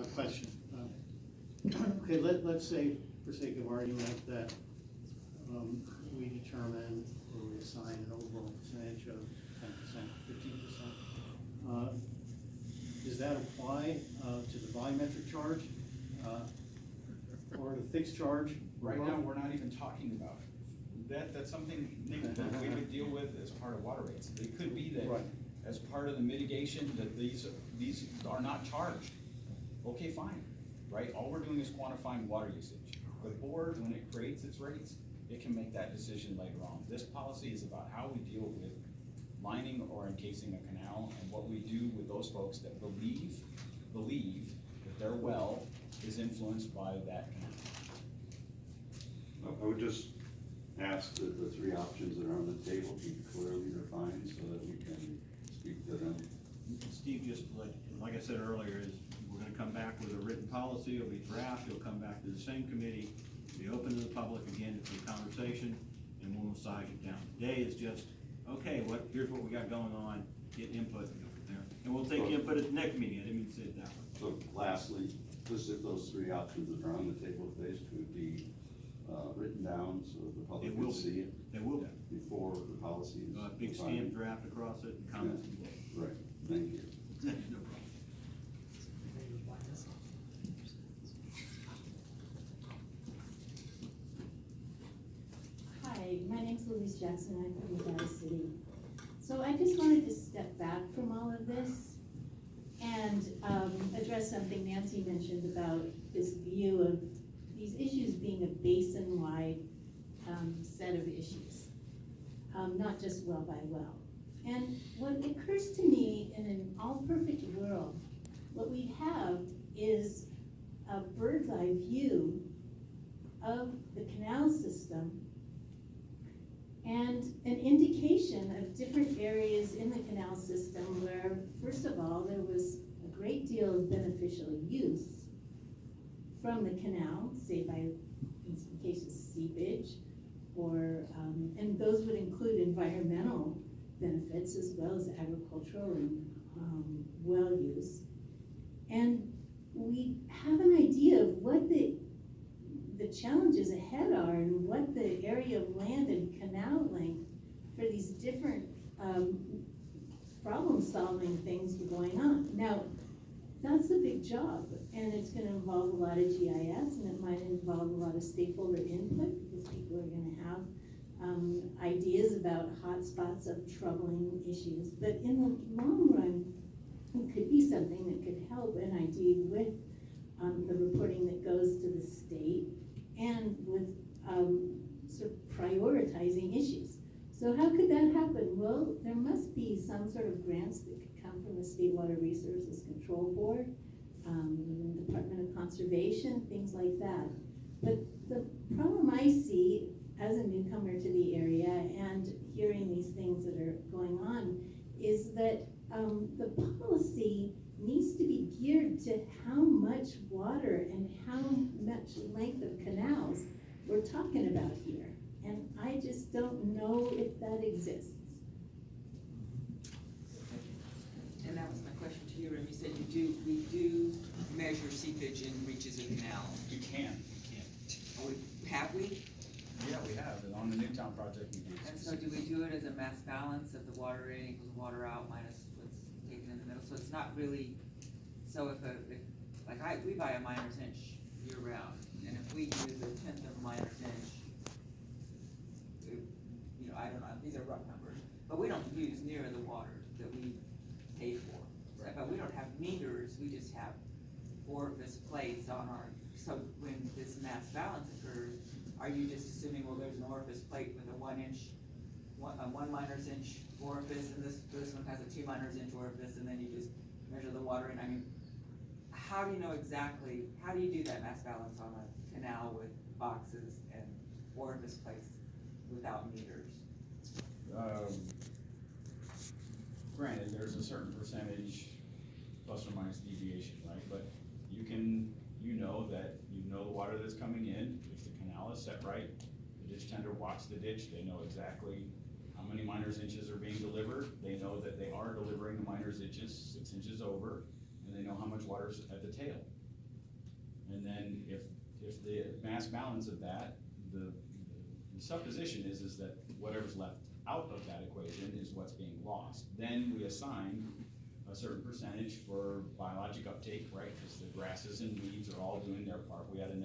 question. Okay, let's say, for sake of argument, that we determine or we assign an overall percentage of 10%, 15%. Does that apply to the volumetric charge or the fixed charge? Right now, we're not even talking about it. That's something, Nick, that we would deal with as part of water rates. It could be that Right. as part of the mitigation, that these are not charged. Okay, fine, right? All we're doing is quantifying water usage. The board, when it creates its rates, it can make that decision later on. This policy is about how we deal with lining or encasing a canal and what we do with those folks that believe that their well is influenced by that canal. I would just ask that the three options that are on the table be clearly defined so that we can speak to them. Steve, just like I said earlier, is we're gonna come back with a written policy, it'll be draft, it'll come back to the same committee, be open to the public again for the conversation, and we'll massage it down. Today is just, okay, here's what we got going on, get input and go from there. And we'll take input at the next meeting, I didn't mean to say it that way. So lastly, just if those three options that are on the table today could be written down so that the public can see it. It will be. Before the policy is. Big stamp draft across it and comments. Yeah. Right, thank you. No problem. Hi, my name's Louise Jackson, I'm from Nevada City. So I just wanted to step back from all of this and address something Nancy mentioned about this view of these issues being a basin-wide set of issues, not just well by well. And what occurs to me in an all-perfect world, what we have is a bird's eye view of the canal system and an indication of different areas in the canal system where, first of all, there was a great deal of beneficial use from the canal, say by, in some cases, seepage, or, and those would include environmental benefits as well as agricultural and well use. And we have an idea of what the challenges ahead are and what the area of land and canal length for these different problem-solving things going on. Now, that's a big job, and it's gonna involve a lot of GIS, and it might involve a lot of stakeholder input, because people are gonna have ideas about hotspots of troubling issues. But in the long run, it could be something that could help NID with the reporting that goes to the state and with sort of prioritizing issues. So how could that happen? Well, there must be some sort of grants that could come from the State Water Resources Control Board, Department of Conservation, things like that. But the problem I see as a newcomer to the area and hearing these things that are going on is that the policy needs to be geared to how much water and how much length of canals we're talking about here. And I just don't know if that exists. And that was my question to you, Rim. You said we do measure seepage in reaches of canal. You can. Have we? Yeah, we have, and on the Newtown project we do. And so do we do it as a mass balance of the water in equals water out minus what's taken in the middle? So it's not really, so if we buy a miner's inch year round, and if we use a 1/10 of a miner's inch, I don't know, these are rough numbers, but we don't use near the water that we pay for. Right. But we don't have meters, we just have orifice plates on our, so when this mass balance occurs, are you just assuming, well, there's an orifice plate with a 1 miner's inch orifice, and this one has a 2 miner's inch orifice, and then you just measure the water in? I mean, how do you know exactly, how do you do that mass balance on a canal with boxes and orifice plates without meters? Granted, there's a certain percentage plus or minus deviation, right? But you know the water that's coming in. If the canal is set right, the ditch tender walks the ditch, they know exactly how many miner's inches are being delivered. They know that they are delivering the miner's inches 6 inches over, and they know how much water's at the tail. And then if the mass balance of that, the supposition is that whatever's left out of that equation is what's being lost. Then we assign a certain percentage for biologic uptake, right? Because the grasses and weeds are all doing their part. We have an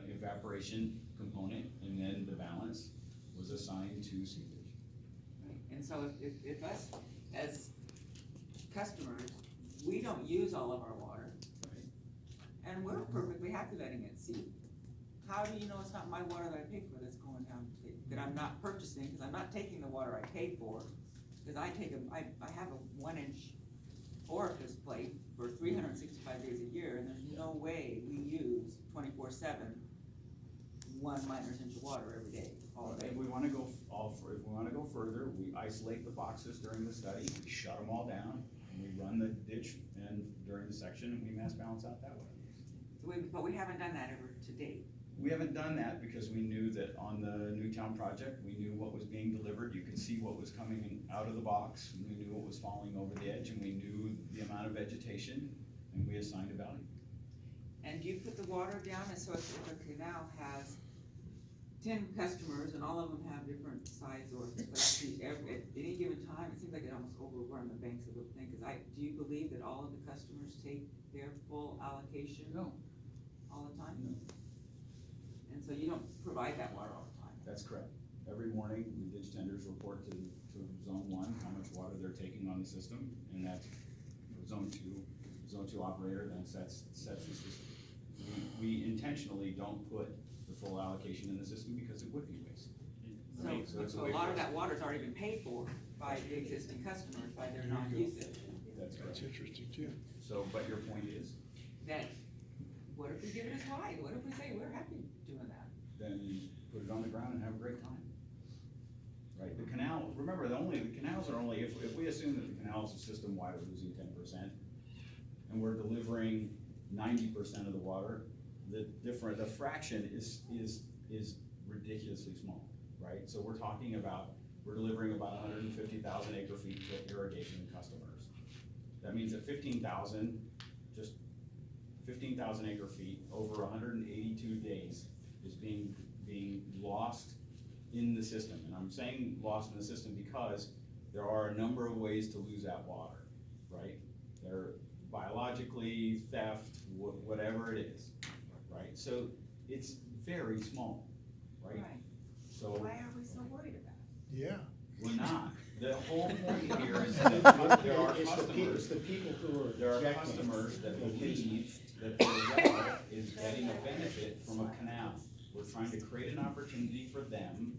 evaporation component, and then the balance was assigned to seepage. Right. And so if us as customers, we don't use all of our water, and we're perfectly happy letting it seep, how do you know it's not my water that I paid for that's going down, that I'm not purchasing, because I'm not taking the water I paid for, because I have a 1-inch orifice plate for 365 days a year, and there's no way we use 24/7 1 minus inch of water every day, all day. If we wanna go further, we isolate the boxes during the study, we shut them all down, and we run the ditch and during the section, and we mass balance out that way. So but we haven't done that ever to date. We haven't done that because we knew that on the Newtown project, we knew what was being delivered, you could see what was coming out of the box, and we knew what was falling over the edge, and we knew the amount of vegetation, and we assigned a value. And do you put the water down, and so if a canal has 10 customers and all of them have different size or, at any given time, it seems like it almost overrun the banks of the thing, do you believe that all of the customers take their full allocation? No. All the time? No. And so you don't provide that water all the time? That's correct. Every morning, the ditch tenders report to zone 1, how much water they're taking on the system, and that's zone 2. Zone 2 operator then sets the system. We intentionally don't put the full allocation in the system because it would be waste. Right? So it's So way a lot for of us. that water's already been paid for by the existing customers, by their non-usage. That's correct. That's interesting too. So, but your point is, That, what if we give it a try? What if we say, we're happy doing that? then put it on the ground and have a great time. Right, the canal, remember, the canals are only, if we assume that the canal is a system wide, we're losing 10%, and we're delivering 90% of the water, the fraction is ridiculously small, right? So we're talking about, we're delivering about 150,000 acre feet to irrigation customers. That means that 15,000 acre feet over 182 days is being lost in the system. And I'm saying lost in the system because there are a number of ways to lose that water, right? They're biologically, theft, whatever it is, right? So it's very small, right? So Why are we so worried about it? Yeah. we're not. The whole point here is that there are It's customers, the people who are there are objecting. customers that believe that their well is getting a benefit from a canal. We're trying to create an opportunity for them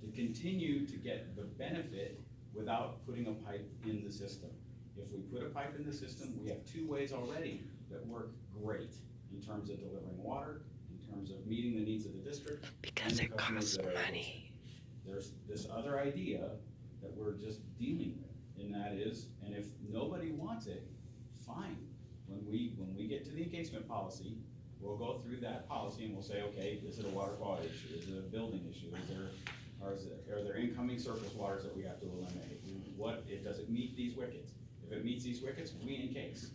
to continue to get the benefit without putting a pipe in the system. If we put a pipe in the system, we have 2 ways already that work great in terms of delivering water, in terms of meeting the needs of the district. Because it costs money. There's this other idea that we're just dealing with, and that is, and if nobody wants it, fine. When we get to the encasement policy, we'll go through that policy and we'll say, okay, is it a water quality issue? Is it a building issue? Are there incoming surface waters that we have to eliminate? Does it meet these wickets? If it meets these wickets, we encase.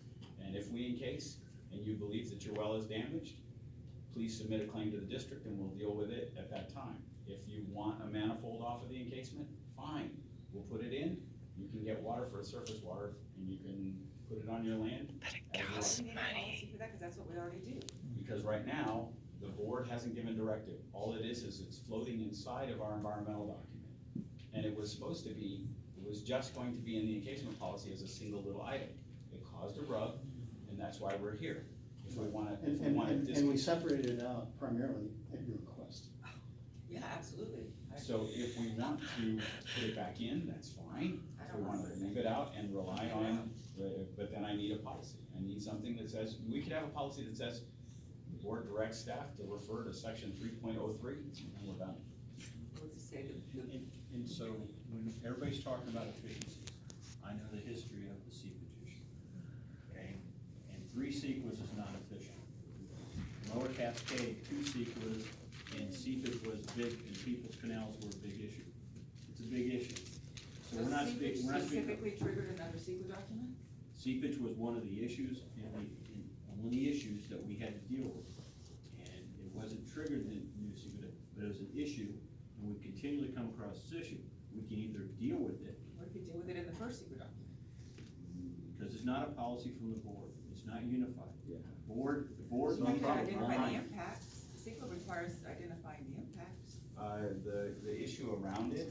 And if we encase and you believe that your well is damaged, please submit a claim to the district and we'll deal with it at that time. If you want a manifold off of the encasement, fine, we'll put it in. You can get water for surface water and you can put it on your land. But it as you costs like. We need a policy money. for that, 'cause that's what we already do. Because right now, the board hasn't given directive. All it is it's floating inside of our environmental document. And it was supposed to be, it was just going to be in the encasement policy as a single little item. It caused a rub, and that's why we're here. If we wanna, if we wanna And we separated it out primarily at your request. Yeah, absolutely. So if we want to put it back in, that's fine. If we wanna leave it out and rely on, but then I need a policy. I need something that says, we could have a policy that says, the board directs staff to refer to section 3.03, and we're done. What's it say, And so, when everybody's talking about efficiencies, I know the history of the seepage issue, okay? And 3 sequence is not efficient. Lower Cascade, 2 sequence, and seepage was big, and people's canals were a big issue. It's a big issue. So we're not seepage speaking, specifically triggered another secret document? seepage was one of the issues, and one of the issues that we had to deal with. And it wasn't triggered in New Secret, but it was an issue, and we continually come across this issue. We can either deal with it, What if you deal with it in the first secret document? because it's not a policy from the board, it's not unified. Yeah. The board You needs to gotta identify the align. impacts, secret requires identifying the impacts. The issue around it,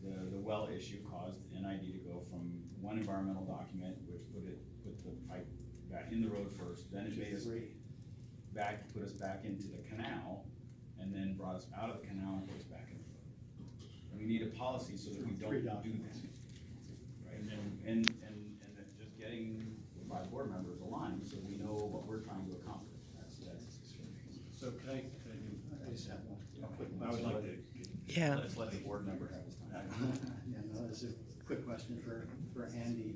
the well issue caused NID to go from one environmental document, which put the pipe back in the road first, then it made us put us back into the canal, and then brought us out of the canal and put us back in the road. And we need a policy so that we don't do that. Right, and just getting the 5 board members aligned, so we know what we're trying to accomplish, that's. So can I do, I just have one quick I would question. like to. Yeah. Let's let the board member have his time. Yeah, no, this is a quick question for Andy.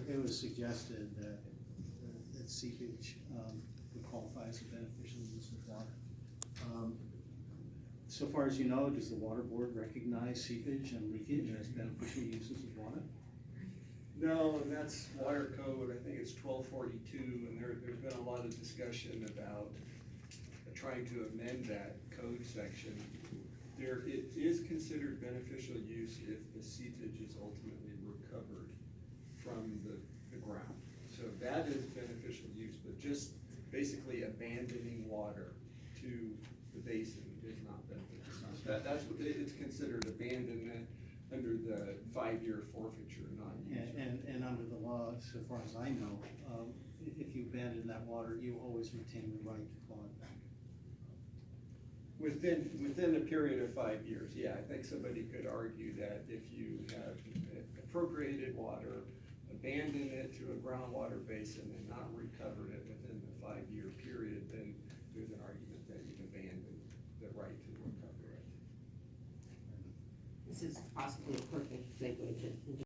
It was suggested that seepage would qualify as a beneficial use of water. So far as you know, does the water board recognize seepage and leakage as beneficial uses of water? No, and that's water code, I think it's 1242, and there's been a lot of discussion about trying to amend that code section. It is considered beneficial use if the seepage is ultimately recovered from the ground. So that is beneficial use, but just basically abandoning water to the basin is not beneficial use. That's what, it's considered abandonment under the 5-year forfeiture, not use. And under the law, so far as I know, if you abandon that water, you always retain the right to claw it back. Within a period of 5 years, yeah, I think somebody could argue that if you have appropriated water, abandoned it to a groundwater basin and not recovered it within the 5-year period, then there's an argument that you've abandoned the right to recover it. This is possibly a perfect segue to